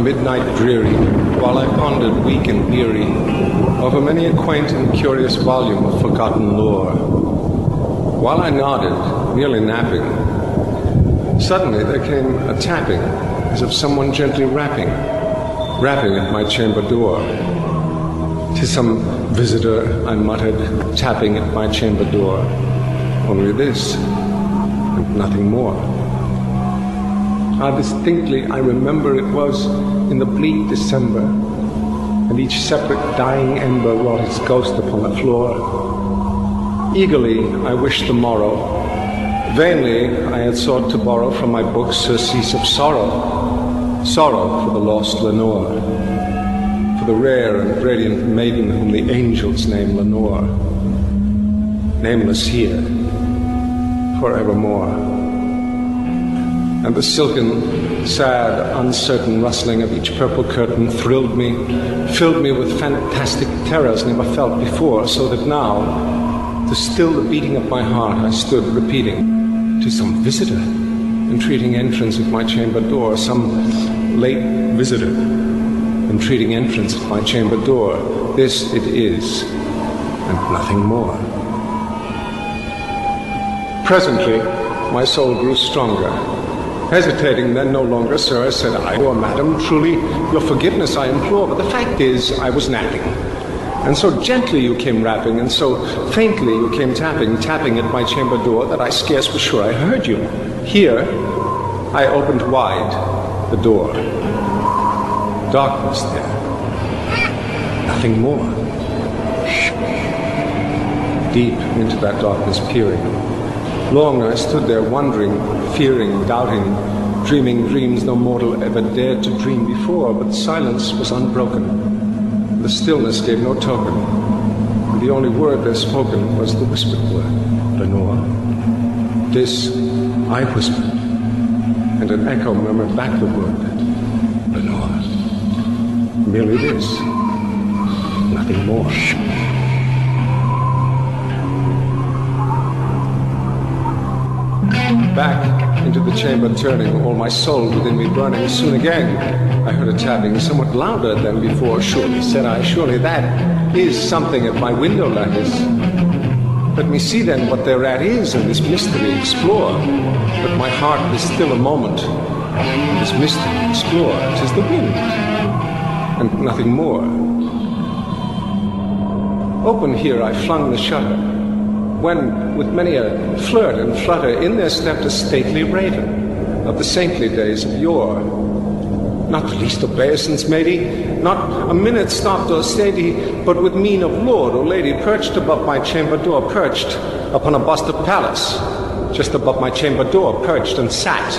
midnight dreary, while I pondered weak and weary over many a quaint and curious volume of forgotten lore. While I nodded, nearly napping, suddenly there came a tapping, as of someone gently rapping at my chamber door. "'Tis some visitor," I muttered, tapping at my chamber door. Only this, and nothing more. How distinctly I remember it was in the bleak December, and each separate dying ember wrought its ghost upon the floor. Eagerly I wished the morrow. Vainly I had sought to borrow from my books surcease of sorrow, sorrow for the lost Lenore, for the rare and radiant maiden whom the angels name Lenore, nameless here, forevermore. And the silken, sad, uncertain rustling of each purple curtain thrilled me, filled me with fantastic terrors never felt before, so that now, to still the beating of my heart, I stood repeating, "'Tis some visitor, entreating entrance at my chamber door, some late visitor, entreating entrance at my chamber door. This it is, and nothing more." Presently, my soul grew stronger. Hesitating then no longer, "Sir," said I, "or madam, truly your forgiveness I implore, but the fact is I was napping. And so gently you came rapping, and so faintly you came tapping at my chamber door, that I scarce was sure I heard you. Here, I opened wide the door. Darkness there. Nothing more. Deep into that darkness peering. Long I stood there wondering, fearing, doubting, dreaming dreams no mortal ever dared to dream before, but silence was unbroken. The stillness gave no token, and the only word there spoken was the whispered word, "Lenore." This I whispered, and an echo murmured back the word, "Lenore." Merely this, nothing more. Back into the chamber turning, all my soul within me burning. Soon again I heard a tapping, somewhat louder than before. "Surely," said I, "surely that is something at my window lattice. Let me see then what thereat is, and this mystery explore." But my heart is still a moment. This mystery explore, 'tis the wind, and nothing more. Open here I flung the shutter, when, with many a flirt and flutter, in there stepped a stately raven of the saintly days of yore. Not the least obeisance made he, not a minute stopped or stayed he, but with mien of lord or lady perched above my chamber door, perched upon a bust of Pallas, just above my chamber door, perched and sat,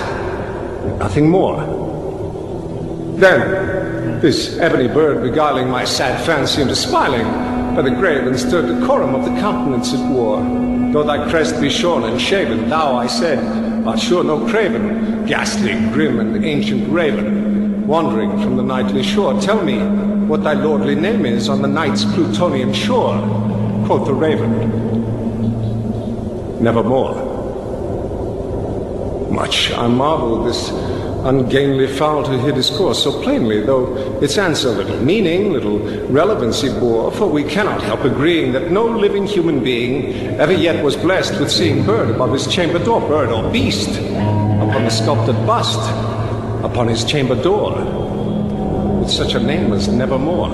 nothing more. Then this ebony bird beguiling my sad fancy into smiling, by the grave and stirred decorum of the countenance it wore. "Though thy crest be shorn and shaven, thou," I said, "art sure no craven, ghastly, grim, and ancient raven, wandering from the nightly shore. Tell me what thy lordly name is on the night's Plutonian shore." Quoth the raven, "Nevermore." Much I marveled this ungainly fowl to hear discourse so plainly, though its answer little meaning, little relevancy bore, for we cannot help agreeing that no living human being ever yet was blessed with seeing bird above his chamber door, bird or beast, upon the sculptured bust, upon his chamber door, with such a name as Nevermore.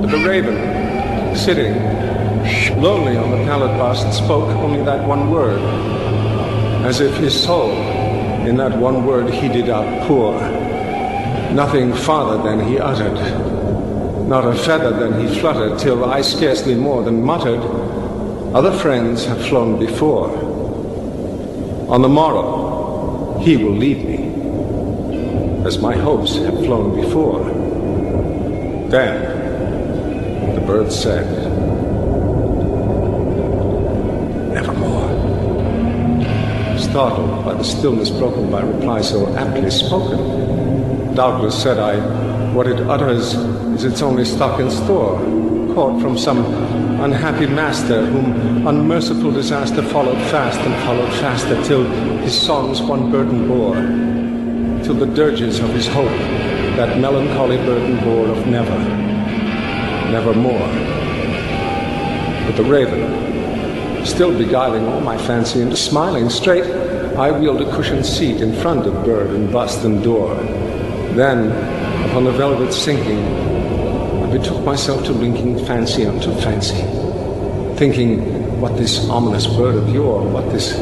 But the raven, sitting lonely on the pallid bust, spoke only that one word, as if his soul in that one word he did outpour. Nothing farther than he uttered, not a feather than he fluttered, till I scarcely more than muttered, "Other friends have flown before. On the morrow he will leave me, as my hopes have flown before." Then the bird said, "Nevermore." Startled by the stillness broken by reply so aptly spoken, doubtless, said I, what it utters is its only stock in store, caught from some unhappy master whom unmerciful disaster followed fast and followed faster, till his songs one burden bore. till the dirges of his hope that melancholy burden bore of never, nevermore. But the raven, still beguiling all my fancy into smiling straight, I wheeled a cushioned seat in front of bird and bust and door. Then, upon the velvet sinking, I betook myself to linking fancy unto fancy, thinking what this ominous bird of yore, what this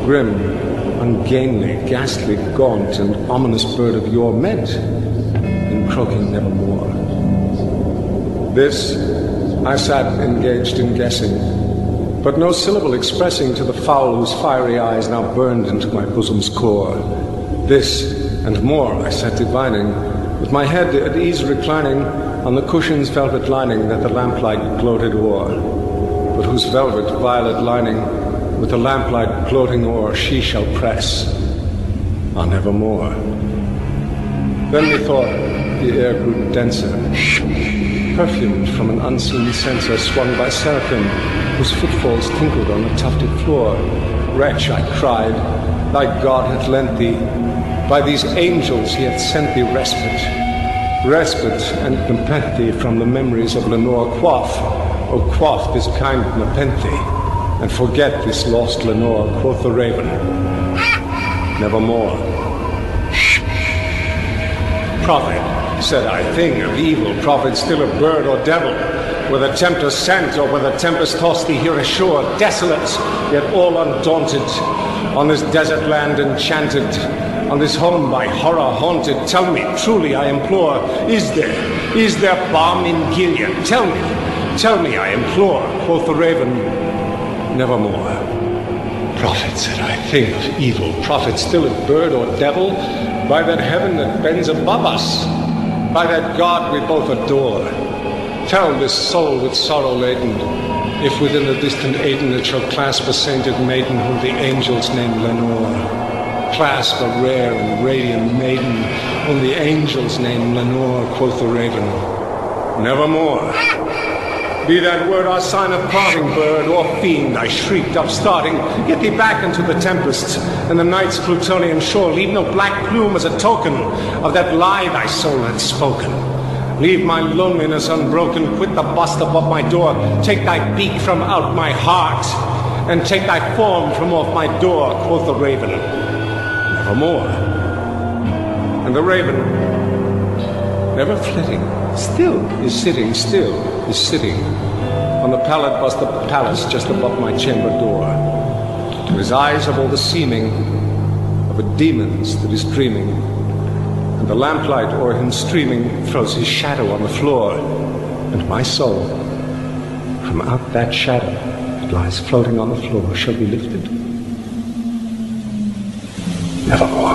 grim, ungainly, ghastly, gaunt, and ominous bird of yore meant in croaking nevermore. This I sat engaged in guessing, but no syllable expressing to the fowl whose fiery eyes now burned into my bosom's core. This and more I sat divining, with my head at ease reclining on the cushion's velvet lining that the lamplight gloated o'er, but whose velvet violet lining with the lamplight gloating o'er she shall press on nevermore. Then methought the air grew denser, perfumed from an unseen censer swung by seraphim whose footfalls tinkled on the tufted floor. Wretch, I cried, thy God hath lent thee, by these angels he hath sent thee respite, respite and nepenthe from the memories of Lenore. Quaff, O quaff this kind nepenthe, and forget this lost Lenore, quoth the raven, nevermore. Prophet, said I, thing of evil, prophet, still a bird or devil, whether tempter sent or whether tempest tossed thee here ashore, desolate, yet all undaunted, on this desert land enchanted, on this home by horror haunted. Tell me, truly I implore, is there balm in Gilead? Tell me, I implore, quoth the raven, nevermore. Prophet, said I, thing of evil, prophet, still a bird or devil, by that heaven that bends above us, by that God we both adore. Tell this soul with sorrow laden, if within the distant Aden it shall clasp a sainted maiden whom the angels name Lenore. Clasp a rare and radiant maiden whom the angels name Lenore, quoth the raven, nevermore. Be that word our sign of parting, bird or fiend, I shrieked, upstarting, get thee back into the tempest and the night's Plutonian shore. Leave no black plume as a token of that lie thy soul had spoken. Leave my loneliness unbroken, quit the bust above my door, take thy beak from out my heart, and take thy form from off my door, quoth the raven, nevermore. And the raven, never flitting, still is sitting on the pallid bust of Pallas just above my chamber door. To his eyes of all the seeming of a demon's that is dreaming, and the lamplight o'er him streaming throws his shadow on the floor, and my soul, from out that shadow that lies floating on the floor, shall be lifted nevermore.